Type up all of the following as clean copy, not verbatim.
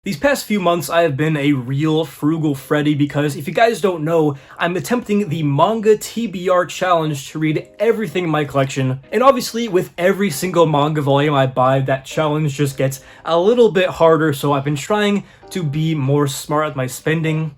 These past few months, I have been a real frugal Freddy because if you guys don't know, I'm attempting the Manga TBR challenge to read everything in my collection. And obviously, with every single manga volume I buy, that challenge just gets a little bit harder, so I've been trying to be more smart at my spending.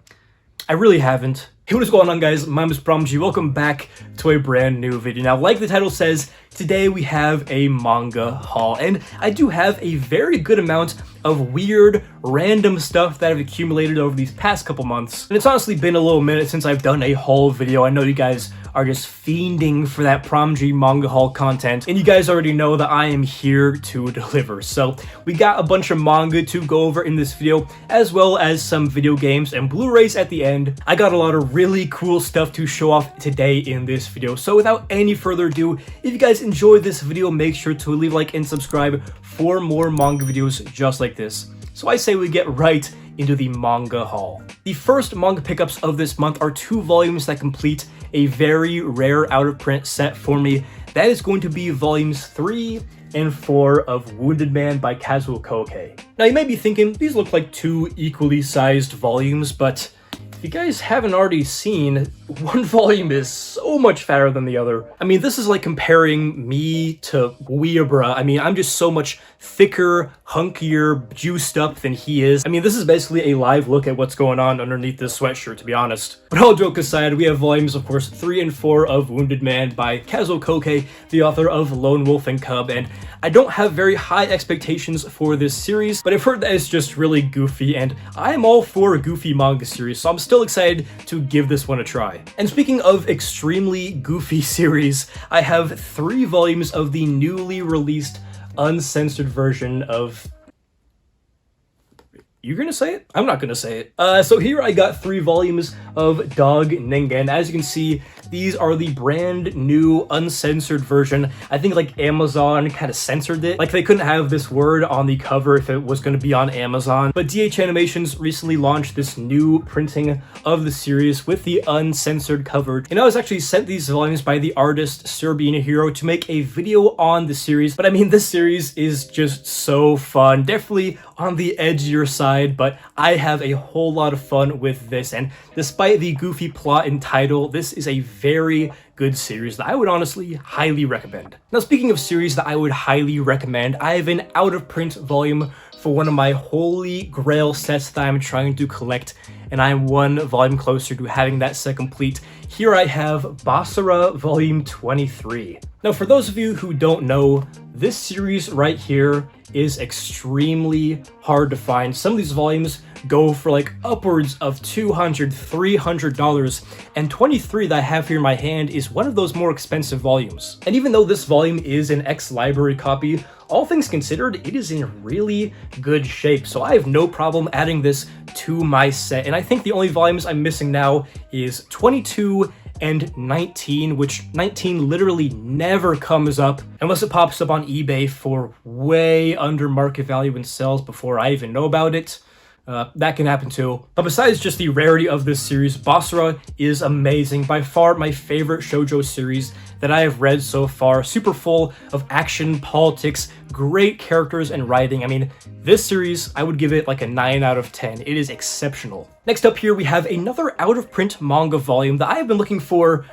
I really haven't. Hey, what is going on, guys? My name is ThePromG. Welcome back to a brand new video. Now, like the title says, today we have a manga haul, and I do have a very good amount of weird, random stuff that I've accumulated over these past couple months. And it's honestly been a little minute since I've done a haul video. I know you guys are just fiending for that ThePromG manga haul content, and you guys already know that I am here to deliver. So we got a bunch of manga to go over in this video, as well as some video games and Blu-rays at the end. I got a lot of really cool stuff to show off today in this video. So without any further ado, if you guys enjoyed this video, make sure to leave a like and subscribe for more manga videos just like this. So I say we get right into the manga haul. The first manga pickups of this month are 2 volumes that complete a very rare out-of-print set for me. That is going to be volumes 3 and 4 of Wounded Man by Kazuo Koke. Now you may be thinking, these look like 2 equally sized volumes, but if you guys haven't already seen, one volume is so much fatter than the other. I mean, this is like comparing me to Weeabra. I mean, I'm just so much thicker, hunkier, juiced up than he is. I mean, this is basically a live look at what's going on underneath this sweatshirt, to be honest. But all joke aside, we have volumes, of course, 3 and 4 of Wounded Man by Kazuo Koke, the author of Lone Wolf and Cub, and I don't have very high expectations for this series, but I've heard that it's just really goofy, and I'm all for a goofy manga series, so I'm still excited to give this one a try. And speaking of extremely goofy series, I have 3 volumes of the newly released uncensored version of... You're gonna say it? I'm not gonna say it. So here I got 3 volumes of Dog Ningen. As you can see, these are the brand new uncensored version. I think like Amazon kind of censored it. Like they couldn't have this word on the cover if it was going to be on Amazon. But DH Animations recently launched this new printing of the series with the uncensored cover. And I was actually sent these volumes by the artist Serbian Hero to make a video on the series. But I mean, this series is just so fun. Definitely on the edgier side, but I have a whole lot of fun with this. And despite the goofy plot and title, this is a very good series that I would honestly highly recommend. Now, speaking of series that I would highly recommend, I have an out-of-print volume for one of my holy grail sets that I'm trying to collect, and I'm 1 volume closer to having that set complete. Here I have Basara Volume 23. Now, for those of you who don't know, this series right here is extremely hard to find. Some of these volumes go for like upwards of $200, $300, and 23 that I have here in my hand is one of those more expensive volumes. And even though this volume is an ex-library copy, all things considered, it is in really good shape, so I have no problem adding this to my set. And I think the only volumes I'm missing now is 22 and 19, which 19 literally never comes up unless it pops up on eBay for way under market value and sells before I even know about it. That can happen too. But besides just the rarity of this series, Basara is amazing. By far my favorite shoujo series that I have read so far. Super full of action, politics, great characters and writing. I mean, this series, I would give it like a 9 out of 10. It is exceptional. Next up here, we have another out-of-print manga volume that I have been looking for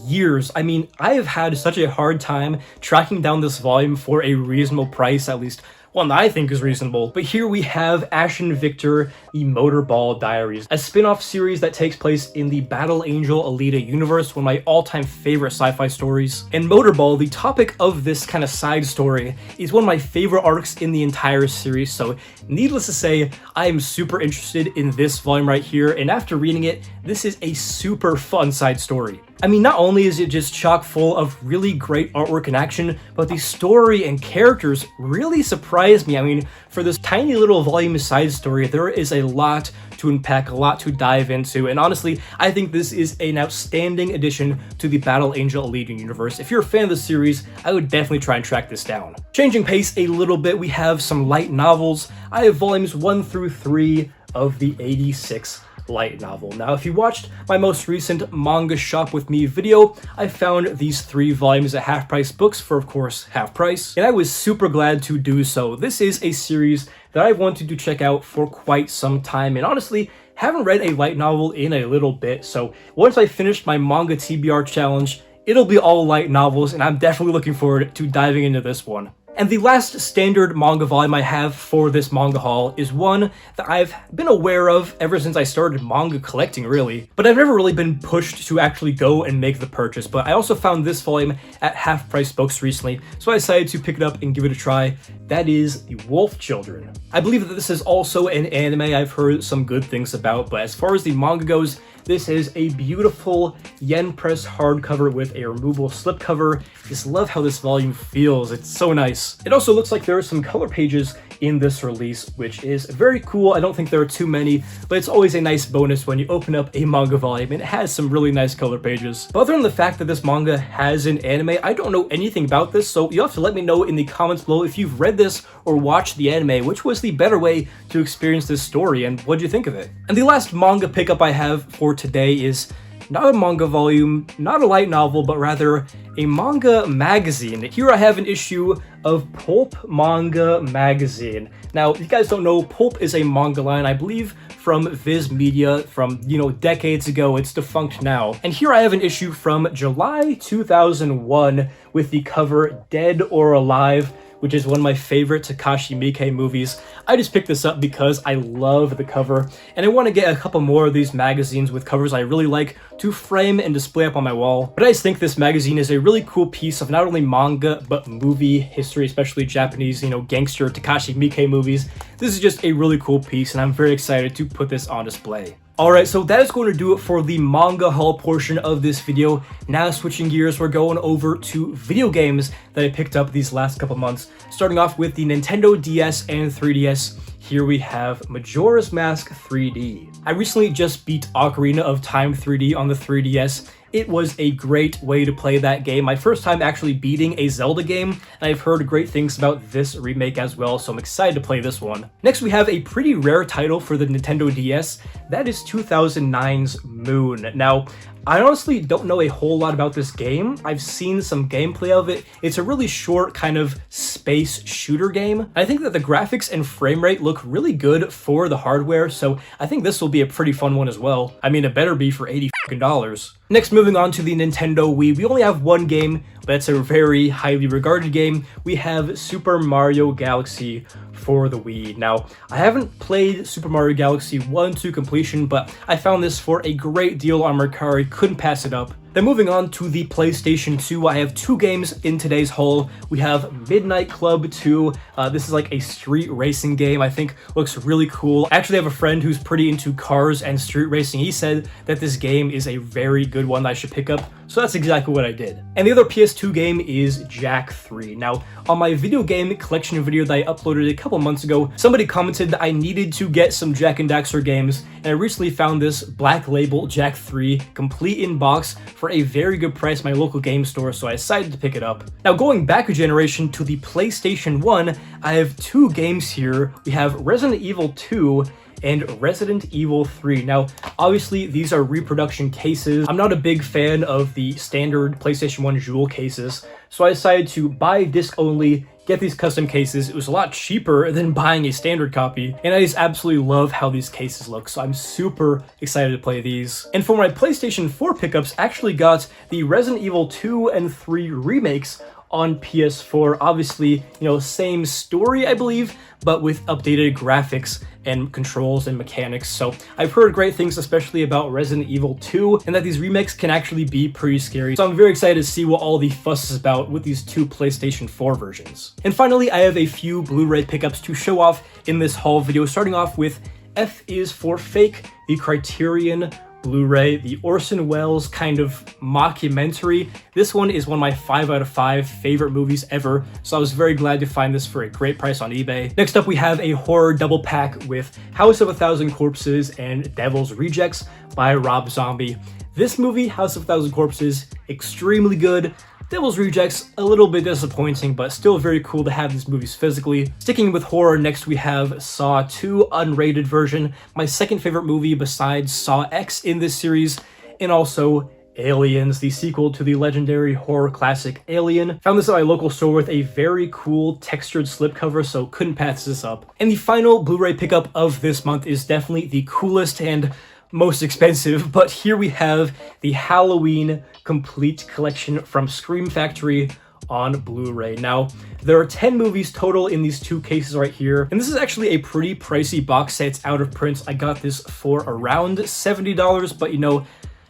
years. I mean, I have had such a hard time tracking down this volume for a reasonable price, at least one that I think is reasonable. But here we have Ashen Victor, the Motorball Diaries, a spin-off series that takes place in the Battle Angel Alita universe, one of my all-time favorite sci-fi stories. And Motorball, the topic of this kind of side story, is one of my favorite arcs in the entire series, so needless to say, I am super interested in this volume right here, and after reading it, this is a super fun side story. I mean, not only is it just chock full of really great artwork and action, but the story and characters really surprised me. I mean, for this tiny little volume side story, there is a lot to unpack, a lot to dive into, and honestly, I think this is an outstanding addition to the Battle Angel Alita universe. If you're a fan of the series, I would definitely try and track this down. Changing pace a little bit, we have some light novels. I have volumes 1 through 3 of the 86 light novel. Now, if you watched my most recent Manga Shop With Me video, I found these 3 volumes at half price books for, of course, half price, and I was super glad to do so. This is a series that I've wanted to check out for quite some time, and honestly, haven't read a light novel in a little bit, so once I finish my manga TBR challenge, it'll be all light novels, and I'm definitely looking forward to diving into this one. And the last standard manga volume I have for this manga haul is one that I've been aware of ever since I started manga collecting, really, but I've never really been pushed to actually go and make the purchase. But I also found this volume at half-price books recently, so I decided to pick it up and give it a try. That is The Wolf Children. I believe that this is also an anime I've heard some good things about, but as far as the manga goes, this is a beautiful yen press hardcover with a removable slipcover. Just love how this volume feels. It's so nice. It also looks like there are some color pages in this release, which is very cool. I don't think there are too many, but it's always a nice bonus when you open up a manga volume and it has some really nice color pages. But other than the fact that this manga has an anime, I don't know anything about this, so you'll have to let me know in the comments below if you've read this or watched the anime, which was the better way to experience this story, and what do you think of it? And the last manga pickup I have for today is not a manga volume, not a light novel, but rather a manga magazine. Here I have an issue of Pulp Manga Magazine. Now, if you guys don't know, Pulp is a manga line, I believe, from Viz Media from, decades ago. It's defunct now. And here I have an issue from July 2001 with the cover Dead or Alive, which is one of my favorite Takashi Miike movies. I just picked this up because I love the cover, and I want to get a couple more of these magazines with covers I really like to frame and display up on my wall. But I just think this magazine is a really cool piece of not only manga, but movie history, especially Japanese, gangster Takashi Miike movies. This is just a really cool piece, and I'm very excited to put this on display. Alright, so that is going to do it for the manga haul portion of this video. Now switching gears, we're going over to video games that I picked up these last couple months. Starting off with the Nintendo DS and 3DS. Here we have Majora's Mask 3D. I recently just beat Ocarina of Time 3D on the 3DS. It was a great way to play that game. My first time actually beating a Zelda game, and I've heard great things about this remake as well, so I'm excited to play this one. Next, we have a pretty rare title for the Nintendo DS. That is 2009's Moon. Now, I honestly don't know a whole lot about this game. I've seen some gameplay of it. It's a really short kind of space shooter game. I think that the graphics and frame rate look really good for the hardware, so I think this will be a pretty fun one as well. I mean, it better be for $80. Next, moving on to the Nintendo Wii, we only have one game, but it's a very highly regarded game. We have Super Mario Galaxy for the Wii. Now, I haven't played Super Mario Galaxy 1 to completion, but I found this for a great deal on Mercari, couldn't pass it up. Then moving on to the PlayStation 2, I have two games in today's haul. We have Midnight Club 2. This is like a street racing game. I think looks really cool. I actually have a friend who's pretty into cars and street racing. He said that this game is a very good one that I should pick up, so that's exactly what I did. And the other PS2 game is Jak 3. Now, on my video game collection video that I uploaded a couple months ago, somebody commented that I needed to get some Jak and Daxter games, and I recently found this Black Label Jak 3 complete in box for a very good price at my local game store, so I decided to pick it up. Now, going back a generation to the PlayStation 1, I have two games here. We have Resident Evil 2 and Resident Evil 3. Now, obviously, these are reproduction cases. I'm not a big fan of the standard PlayStation 1 jewel cases, so I decided to buy disc only, get these custom cases. It was a lot cheaper than buying a standard copy, and I just absolutely love how these cases look, so I'm super excited to play these. And for my PlayStation 4 pickups, I actually got the Resident Evil 2 and 3 remakes on PS4. Obviously, same story, I believe, but with updated graphics and controls and mechanics. So I've heard great things, especially about Resident Evil 2, and that these remakes can actually be pretty scary. So I'm very excited to see what all the fuss is about with these two PlayStation 4 versions. And finally, I have a few Blu-ray pickups to show off in this haul video, starting off with F is for Fake, the Criterion Blu-ray, the Orson Welles kind of mockumentary. This one is one of my 5 out of 5 favorite movies ever, so I was very glad to find this for a great price on eBay. Next up, we have a horror double pack with House of a Thousand Corpses and Devil's Rejects by Rob Zombie. This movie, House of a Thousand Corpses, extremely good. Devil's Rejects, a little bit disappointing, but still very cool to have these movies physically. Sticking with horror, next we have Saw 2 unrated version, my second favorite movie besides Saw X in this series, and also Aliens, the sequel to the legendary horror classic Alien. Found this at my local store with a very cool textured slipcover, so couldn't pass this up. And the final Blu-ray pickup of this month is definitely the coolest and most expensive, but here we have the Halloween Complete Collection from Scream Factory on Blu-ray. Now, there are 10 movies total in these two cases right here, and this is actually a pretty pricey box set. It's out of print. I got this for around $70, but you know,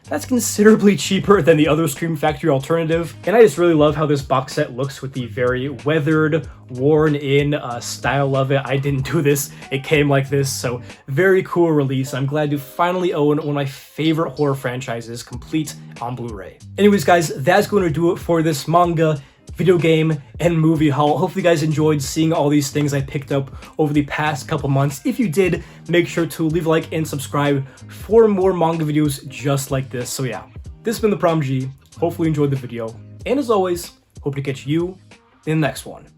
that's considerably cheaper than the other Scream Factory alternative. And I just really love how this box set looks with the very weathered, worn-in style of it. I didn't do this, it came like this, so very cool release. I'm glad to finally own one of my favorite horror franchises complete on Blu-ray. Anyways guys, that's going to do it for this manga, video game, and movie haul. Hopefully you guys enjoyed seeing all these things I picked up over the past couple months. If you did, make sure to leave a like and subscribe for more manga videos just like this. So yeah, this has been ThePromG. Hopefully you enjoyed the video. And as always, hope to catch you in the next one.